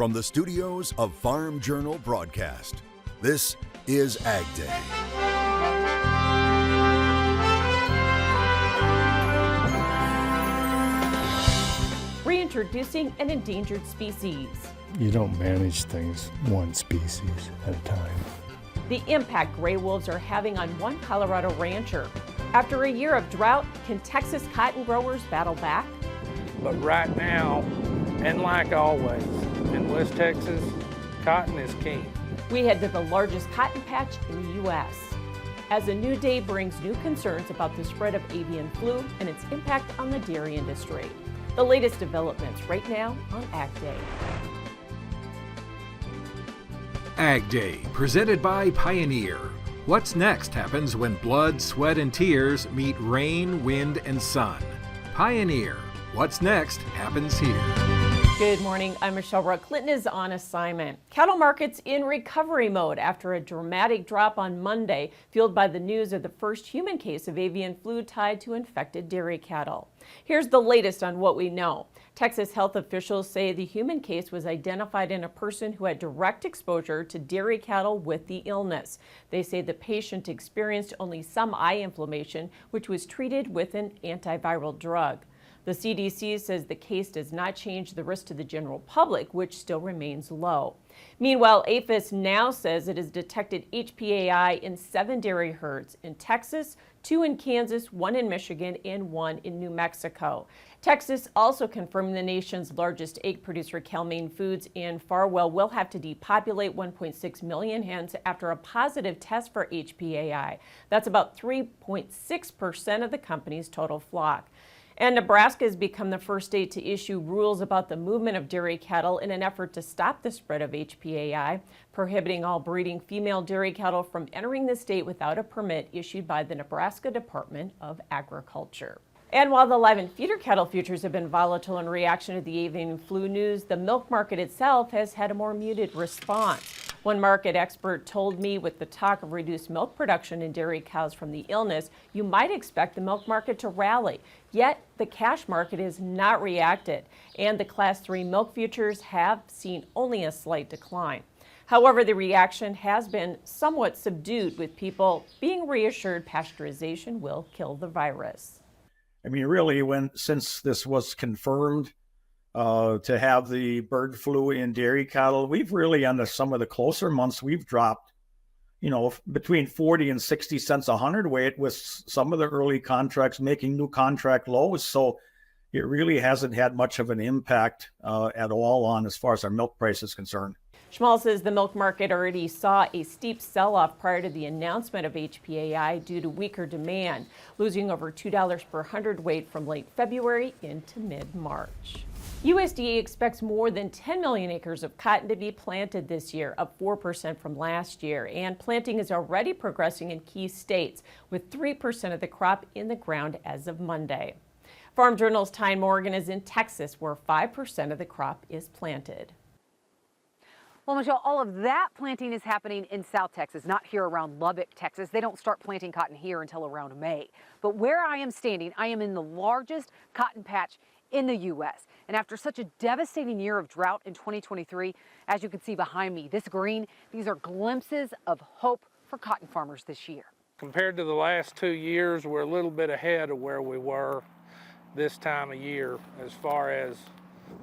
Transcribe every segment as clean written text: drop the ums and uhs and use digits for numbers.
From the studios of Farm Journal Broadcast, this is AgDay. Reintroducing an endangered species. You don't manage things one species at a time. The impact gray wolves are having on one Colorado rancher. After a year of drought, can Texas cotton growers battle back? But right now, and like always, in West Texas, cotton is king. We head to the largest cotton patch in the U.S. as a new day brings new concerns about the spread of avian flu and its impact on the dairy industry. The latest developments right now on AgDay. AgDay, presented by Pioneer. What's next happens when blood, sweat, and tears meet rain, wind, and sun. Pioneer. What's next happens here. Good morning, I'm Michelle Rook. Clinton is on assignment. Cattle markets in recovery mode after a dramatic drop on Monday, fueled by the news of the first human case of avian flu tied to infected dairy cattle. Here's the latest on what we know. Texas health officials say the human case was identified in a person who had direct exposure to dairy cattle with the illness. They say the patient experienced only some eye inflammation, which was treated with an antiviral drug. The CDC says the case does not change the risk to the general public, which still remains low. Meanwhile, APHIS now says it has detected HPAI in 7 dairy herds in Texas, 2 in Kansas, 1 in Michigan, and 1 in New Mexico. Texas also confirming the nation's largest egg producer, Cal-Maine Foods in Farwell, will have to depopulate 1.6 million hens after a positive test for HPAI. That's about 3.6% of the company's total flock. And Nebraska has become the first state to issue rules about the movement of dairy cattle in an effort to stop the spread of HPAI, prohibiting all breeding female dairy cattle from entering the state without a permit issued by the Nebraska Department of Agriculture. And while the live and feeder cattle futures have been volatile in reaction to the avian flu news, the milk market itself has had a more muted response. One market expert told me with the talk of reduced milk production in dairy cows from the illness, you might expect the milk market to rally. Yet the cash market has not reacted, and the Class 3 milk futures have seen only a slight decline. However, the reaction has been somewhat subdued, with people being reassured pasteurization will kill the virus. I mean, really, since this was confirmed to have the bird flu in dairy cattle, we've really, on some of the closer months, we've dropped, between 40 and 60 cents a hundredweight, with some of the early contracts making new contract lows. So it really hasn't had much of an impact at all on as far as our milk price is concerned. Schmal says the milk market already saw a steep sell-off prior to the announcement of HPAI due to weaker demand, losing over $2 per hundredweight from late February into mid-March. USDA expects more than 10 million acres of cotton to be planted this year, up 4% from last year, and planting is already progressing in key states, with 3% of the crop in the ground as of Monday. Farm Journal's Tyne Morgan is in Texas, where 5% of the crop is planted. Well, Michelle, all of that planting is happening in South Texas, not here around Lubbock, Texas. They don't start planting cotton here until around May. But where I am standing, I am in the largest cotton patch in the U.S. And after such a devastating year of drought in 2023, as you can see behind me, this green, these are glimpses of hope for cotton farmers this year. Compared to the last 2 years, we're a little bit ahead of where we were this time of year as far as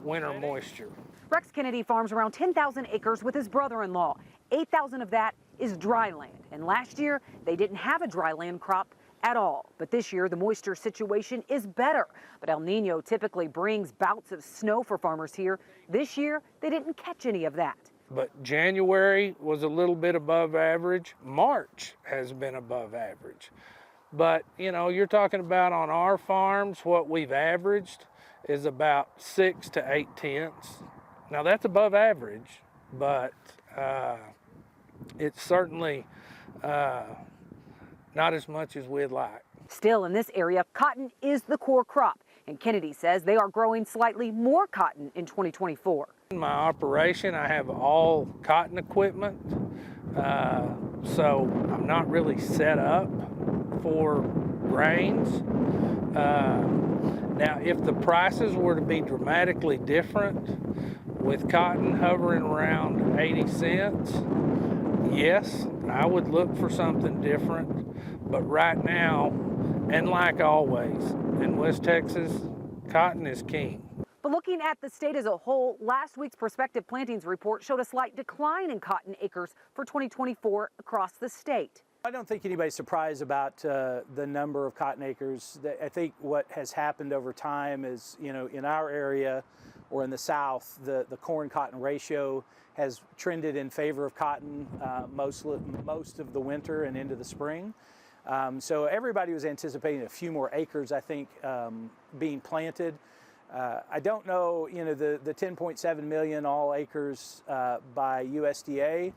winter moisture. Rex Kennedy farms around 10,000 acres with his brother-in-law. 8,000 of that is dry land. And last year, they didn't have a dry land crop at all. But this year, the moisture situation is better. But El Nino typically brings bouts of snow for farmers here. This year, they didn't catch any of that. But January was a little bit above average. March has been above average. But, you're talking about on our farms, what we've averaged is about 6 to 8 tenths. Now that's above average, but it's certainly not as much as we'd like. Still, in this area, cotton is the core crop, and Kennedy says they are growing slightly more cotton in 2024. In my operation, I have all cotton equipment, so I'm not really set up for grains. Now, if the prices were to be dramatically different, with cotton hovering around 80 cents, yes, I would look for something different. But right now, and like always, in West Texas, cotton is king. But looking at the state as a whole, last week's prospective plantings report showed a slight decline in cotton acres for 2024 across the state. I don't think anybody's surprised about the number of cotton acres. I think what has happened over time is, in our area or in the South, the corn-cotton ratio has trended in favor of cotton most of the winter and into the spring. So everybody was anticipating a few more acres, I think, being planted. I don't know, the 10.7 million all acres by USDA.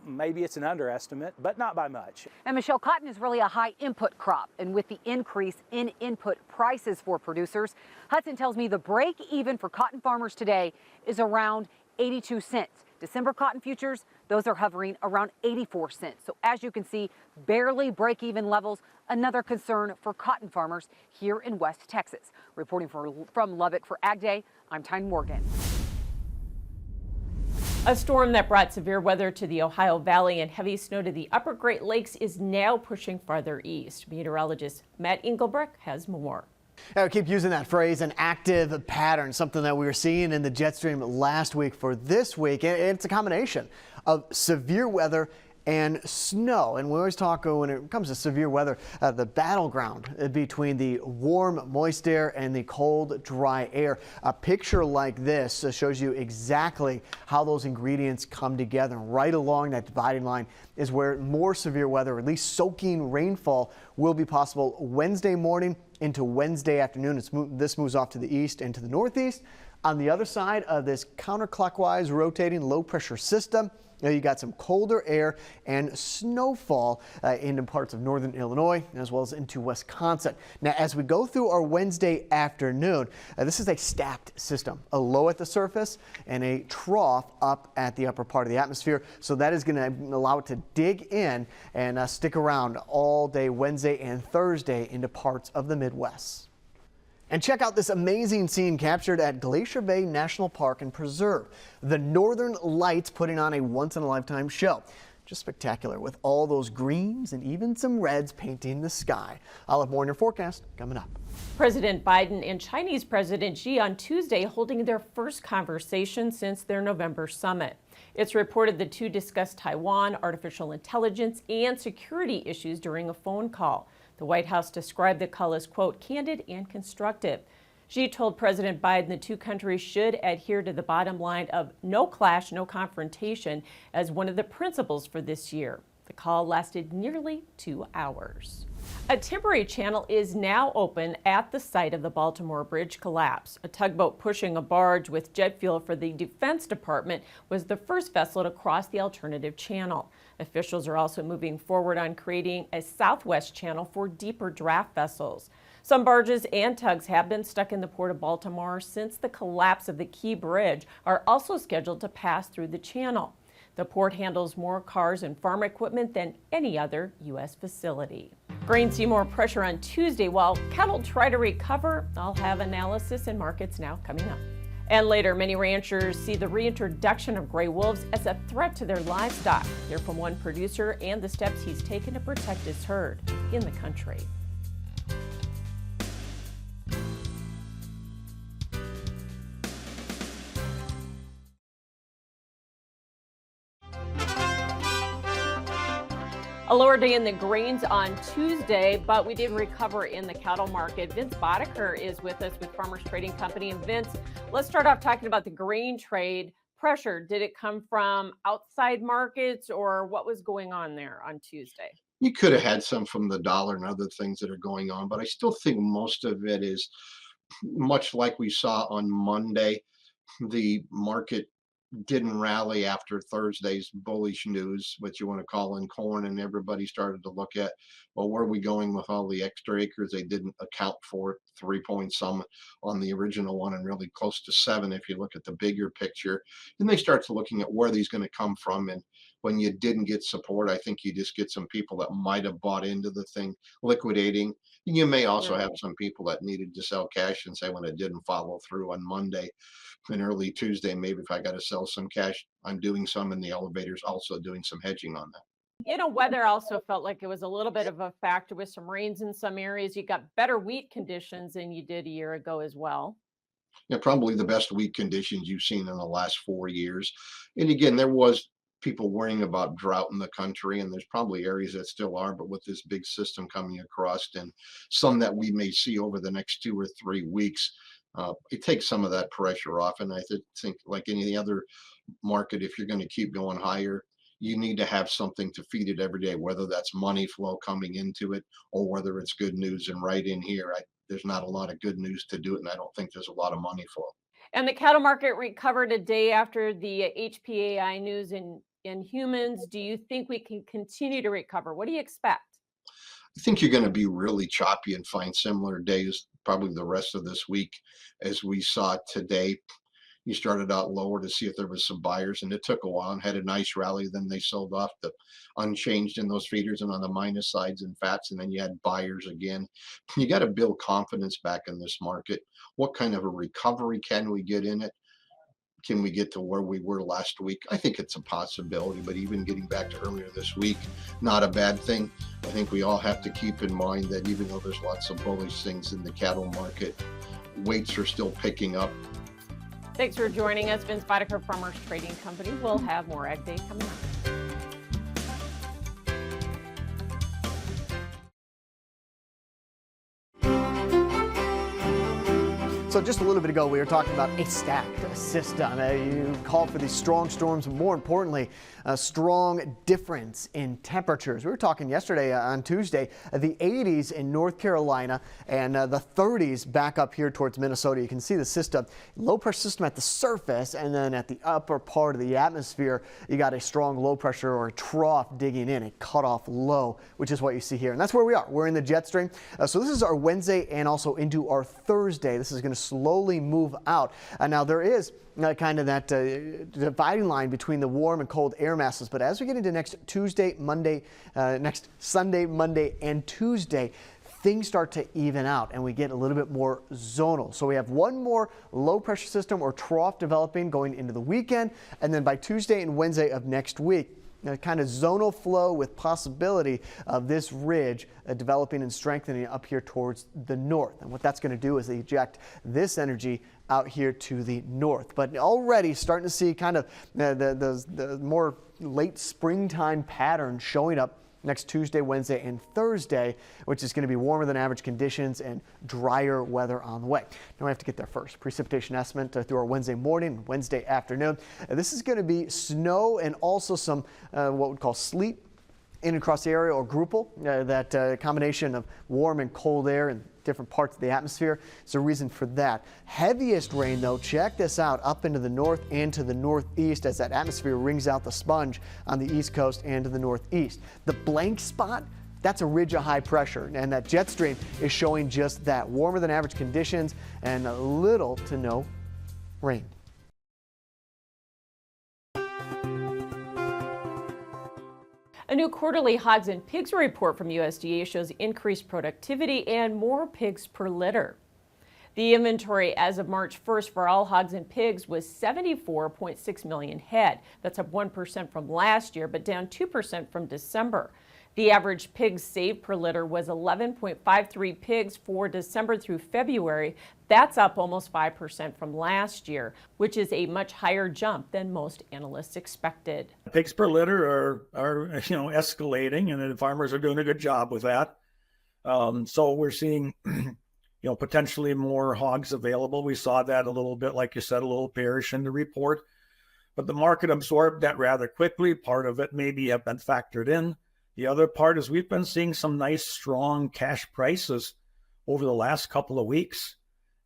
Maybe it's an underestimate, but not by much. And Michelle, cotton is really a high input crop. And with the increase in input prices for producers, Hudson tells me the break even for cotton farmers today is around 82 cents. December cotton futures, those are hovering around 84 cents. So as you can see, barely break even levels, another concern for cotton farmers here in West Texas. Reporting from Lubbock for AgDay, I'm Tyne Morgan. A storm that brought severe weather to the Ohio Valley and heavy snow to the upper Great Lakes is now pushing farther east. Meteorologist Matt Engelbrecht has more. I keep using that phrase, an active pattern, something that we were seeing in the jet stream last week for this week. And it's a combination of severe weather and snow. And we always talk when it comes to severe weather, the battleground between the warm, moist air and the cold, dry air. A picture like this shows you exactly how those ingredients come together. Right along that dividing line is where more severe weather, or at least soaking rainfall, will be possible Wednesday morning into Wednesday afternoon. This moves off to the east and to the northeast. On the other side of this counterclockwise rotating low pressure system, you got some colder air and snowfall into parts of northern Illinois as well as into Wisconsin. Now, as we go through our Wednesday afternoon, this is a stacked system, a low at the surface and a trough up at the upper part of the atmosphere. So that is going to allow it to dig in and stick around all day Wednesday and Thursday into parts of the Midwest. And check out this amazing scene captured at Glacier Bay National Park and Preserve. The Northern Lights putting on a once-in-a-lifetime show. Just spectacular with all those greens and even some reds painting the sky. I'll have more in your forecast coming up. President Biden and Chinese President Xi on Tuesday holding their first conversation since their November summit. It's reported the two discussed Taiwan, artificial intelligence, and security issues during a phone call. The White House described the call as, quote, candid and constructive. Xi told President Biden the two countries should adhere to the bottom line of no clash, no confrontation as one of the principles for this year. The call lasted nearly 2 hours. A temporary channel is now open at the site of the Baltimore Bridge collapse. A tugboat pushing a barge with jet fuel for the Defense Department was the first vessel to cross the alternative channel. Officials are also moving forward on creating a southwest channel for deeper draft vessels. Some barges and tugs have been stuck in the Port of Baltimore since the collapse of the Key Bridge are also scheduled to pass through the channel. The port handles more cars and farm equipment than any other U.S. facility. Grains see more pressure on Tuesday while cattle try to recover. I'll have analysis and markets now coming up. And later, many ranchers see the reintroduction of gray wolves as a threat to their livestock. Hear from one producer and the steps he's taken to protect his herd in the country. A lower day in the grains on Tuesday, but we did recover in the cattle market. Vince Boder is with us with Farmers Trading Company. And Vince, let's start off talking about the grain trade pressure. Did it come from outside markets or what was going on there on Tuesday? You could have had some from the dollar and other things that are going on, but I still think most of it is much like we saw on Monday. The market didn't rally after Thursday's bullish news, what you want to call in corn, and everybody started to look at, well, where are we going with all the extra acres? They didn't account for 3 point some on the original one and really close to 7 if you look at the bigger picture. Then they start to looking at where these going to come from, and when you didn't get support. I think you just get some people that might have bought into the thing liquidating. You may also have some people that needed to sell cash and say, when it didn't follow through on Monday and early Tuesday, maybe if I got to sell some cash, I'm doing some in the elevators, also doing some hedging on that. Weather also felt like it was a little bit of a factor with some rains in some areas. You got better wheat conditions than you did a year ago as well. Yeah, probably the best wheat conditions you've seen in the last 4 years. And again, there was people worrying about drought in the country, and there's probably areas that still are, but with this big system coming across and some that we may see over the next 2 or 3 weeks, it takes some of that pressure off. And I think like any other market, if you're going to keep going higher, you need to have something to feed it every day, whether that's money flow coming into it or whether it's good news. And right in here, there's not a lot of good news to do it, and I don't think there's a lot of money flow. And the cattle market recovered a day after the HPAI news in humans. Do you think we can continue to recover? What do you expect? I think you're going to be really choppy and find similar days probably the rest of this week as we saw today. You started out lower to see if there was some buyers, and it took a while and had a nice rally. Then they sold off the unchanged in those feeders and on the minus sides and fats, and then you had buyers again. You got to build confidence back in this market. What kind of a recovery can we get in it? Can we get to where we were last week? I think it's a possibility, but even getting back to earlier this week, not a bad thing. I think we all have to keep in mind that even though there's lots of bullish things in the cattle market, weights are still picking up. Thanks for joining us. Vince Boder, Farmers Trading Company. We'll have more AgDay coming up. So just a little bit ago, we were talking about a stacked system. You called for these strong storms, and more importantly, a strong difference in temperatures. We were talking yesterday on Tuesday, the 80s in North Carolina and the 30s back up here towards Minnesota. You can see the system, low pressure system at the surface, and then at the upper part of the atmosphere, you got a strong low pressure or a trough digging in, a cutoff low, which is what you see here. And that's where we are. We're in the jet stream. So this is our Wednesday and also into our Thursday. This is going to slowly move out. Now there is kind of that dividing line between the warm and cold air masses, but as we get into next Tuesday, Monday, next Sunday, Monday, and Tuesday, things start to even out and we get a little bit more zonal. So we have one more low pressure system or trough developing going into the weekend, and then by Tuesday and Wednesday of next week, kind of zonal flow with possibility of this ridge developing and strengthening up here towards the north. And what that's going to do is eject this energy out here to the north. But already starting to see kind of the more late springtime pattern showing up next Tuesday, Wednesday, and Thursday, which is going to be warmer than average conditions and drier weather on the way. Now we have to get there first. Precipitation estimate through our Wednesday morning and Wednesday afternoon. This is going to be snow and also some what we call sleet in across the area, or groupal, that combination of warm and cold air in different parts of the atmosphere. It's a reason for that. Heaviest rain, though, check this out, up into the north and to the northeast as that atmosphere wrings out the sponge on the east coast and to the northeast. The blank spot, that's a ridge of high pressure, and that jet stream is showing just that. Warmer than average conditions and little to no rain. A new quarterly hogs and pigs report from USDA shows increased productivity and more pigs per litter. The inventory as of March 1st for all hogs and pigs was 74.6 million head. That's up 1% from last year, but down 2% from December. The average pigs saved per litter was 11.53 pigs for December through February. That's up almost 5% from last year, which is a much higher jump than most analysts expected. Pigs per litter are escalating, and the farmers are doing a good job with that. So we're seeing potentially more hogs available. We saw that a little bit, like you said, a little bearish in the report, but the market absorbed that rather quickly. Part of it maybe have been factored in. The other part is we've been seeing some nice, strong cash prices over the last couple of weeks.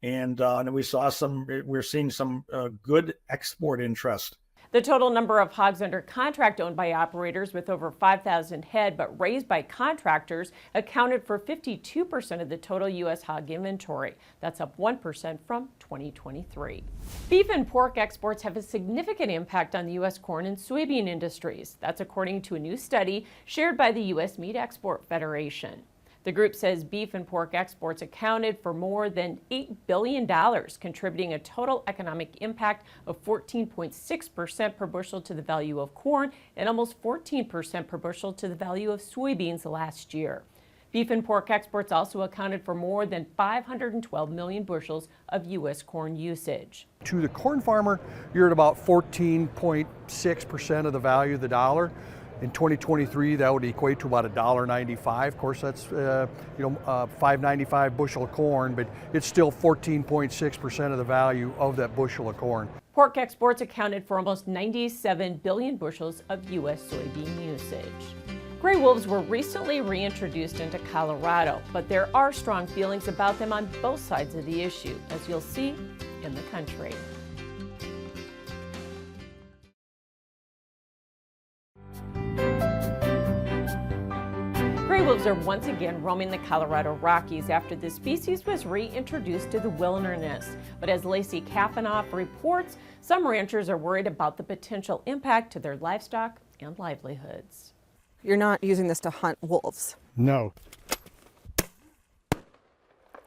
And we're seeing some good export interest. The total number of hogs under contract owned by operators with over 5,000 head but raised by contractors accounted for 52% of the total U.S. hog inventory. That's up 1% from 2023. Beef and pork exports have a significant impact on the U.S. corn and soybean industries. That's according to a new study shared by the U.S. Meat Export Federation. The group says beef and pork exports accounted for more than $8 billion, contributing a total economic impact of 14.6% per bushel to the value of corn and almost 14% per bushel to the value of soybeans last year. Beef and pork exports also accounted for more than 512 million bushels of U.S. corn usage. To the corn farmer, you're at about 14.6% of the value of the dollar. In 2023, that would equate to about $1.95. Of course, that's $5.95 bushel of corn, but it's still 14.6% of the value of that bushel of corn. Pork exports accounted for almost 97 billion bushels of U.S. soybean usage. Gray wolves were recently reintroduced into Colorado, but there are strong feelings about them on both sides of the issue, as you'll see in the country. Gray wolves are once again roaming the Colorado Rockies after the species was reintroduced to the wilderness. But as Lacey Kaffenoff reports, some ranchers are worried about the potential impact to their livestock and livelihoods. You're not using this to hunt wolves? No.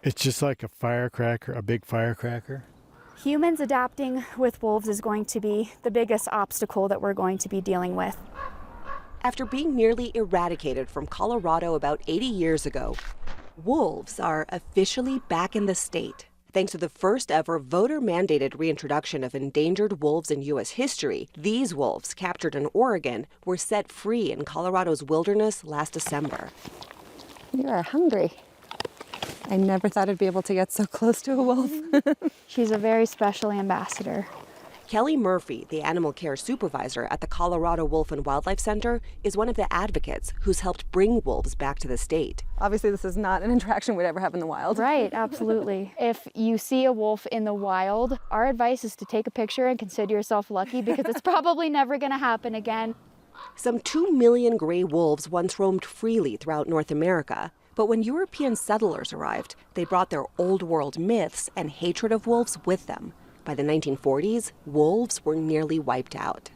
It's just like a firecracker, a big firecracker. Humans adapting with wolves is going to be the biggest obstacle that we're going to be dealing with. After being nearly eradicated from Colorado about 80 years ago, wolves are officially back in the state. Thanks to the first ever voter-mandated reintroduction of endangered wolves in U.S. history, these wolves, captured in Oregon, were set free in Colorado's wilderness last December. You are hungry. I never thought I'd be able to get so close to a wolf. She's a very special ambassador. Kelly Murphy, the animal care supervisor at the Colorado Wolf and Wildlife Center, is one of the advocates who's helped bring wolves back to the state. Obviously, this is not an interaction we'd ever have in the wild. Right, absolutely. If you see a wolf in the wild, our advice is to take a picture and consider yourself lucky because it's probably never going to happen again. Some 2 million gray wolves once roamed freely throughout North America. But when European settlers arrived, they brought their old world myths and hatred of wolves with them. By the 1940s, wolves were nearly wiped out.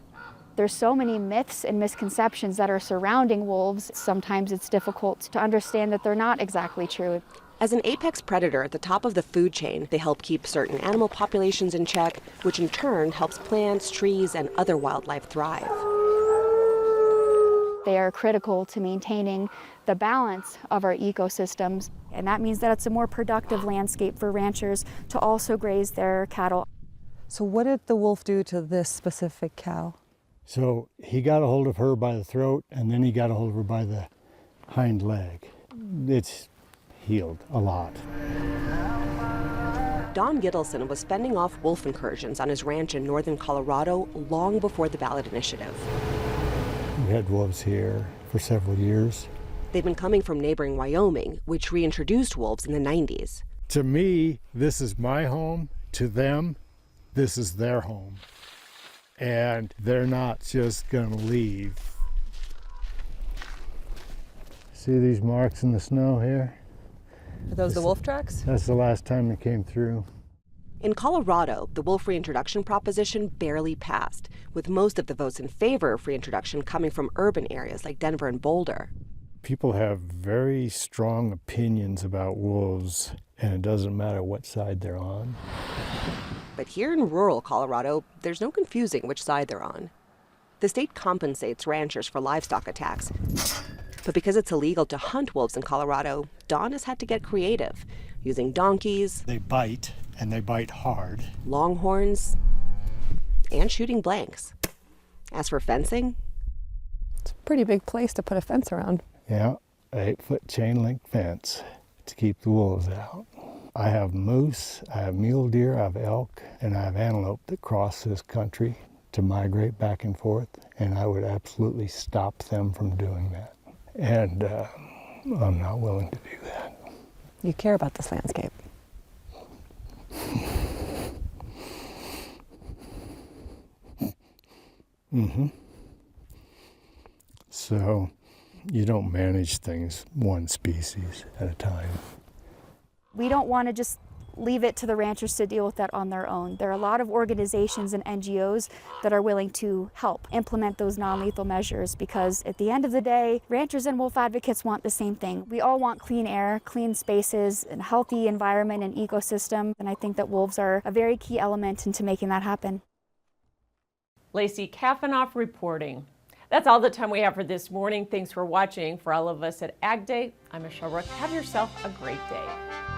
There's so many myths and misconceptions that are surrounding wolves. Sometimes it's difficult to understand that they're not exactly true. As an apex predator at the top of the food chain, they help keep certain animal populations in check, which in turn helps plants, trees, and other wildlife thrive. They are critical to maintaining the balance of our ecosystems, and that means that it's a more productive landscape for ranchers to also graze their cattle. So what did the wolf do to this specific cow? So he got a hold of her by the throat, and then he got a hold of her by the hind leg. It's healed a lot. Don Gittleson was fending off wolf incursions on his ranch in northern Colorado long before the ballot initiative. We had wolves here for several years. They've been coming from neighboring Wyoming, which reintroduced wolves in the 90s. To me, this is my home. To them, this is their home. And they're not just gonna leave. See these marks in the snow here? Are those the wolf tracks? That's the last time they came through. In Colorado, the wolf reintroduction proposition barely passed, with most of the votes in favor of reintroduction coming from urban areas like Denver and Boulder. People have very strong opinions about wolves, and it doesn't matter what side they're on. But here in rural Colorado, there's no confusing which side they're on. The state compensates ranchers for livestock attacks. But because it's illegal to hunt wolves in Colorado, Don has had to get creative, using donkeys. They bite, and they bite hard. Longhorns, and shooting blanks. As for fencing, it's a pretty big place to put a fence around. Yeah, 8-foot chain link fence to keep the wolves out. I have moose, I have mule deer, I have elk, and I have antelope that cross this country to migrate back and forth, and I would absolutely stop them from doing that. And I'm not willing to do that. You care about this landscape. Mm-hmm. So you don't manage things one species at a time. We don't want to just leave it to the ranchers to deal with that on their own. There are a lot of organizations and NGOs that are willing to help implement those non-lethal measures, because at the end of the day, ranchers and wolf advocates want the same thing. We all want clean air, clean spaces, and a healthy environment and ecosystem, and I think that wolves are a very key element into making that happen. Lacey Kaffenoff reporting. That's all the time we have for this morning. Thanks for watching. For all of us at AgDay, I'm Michelle Rook. Have yourself a great day.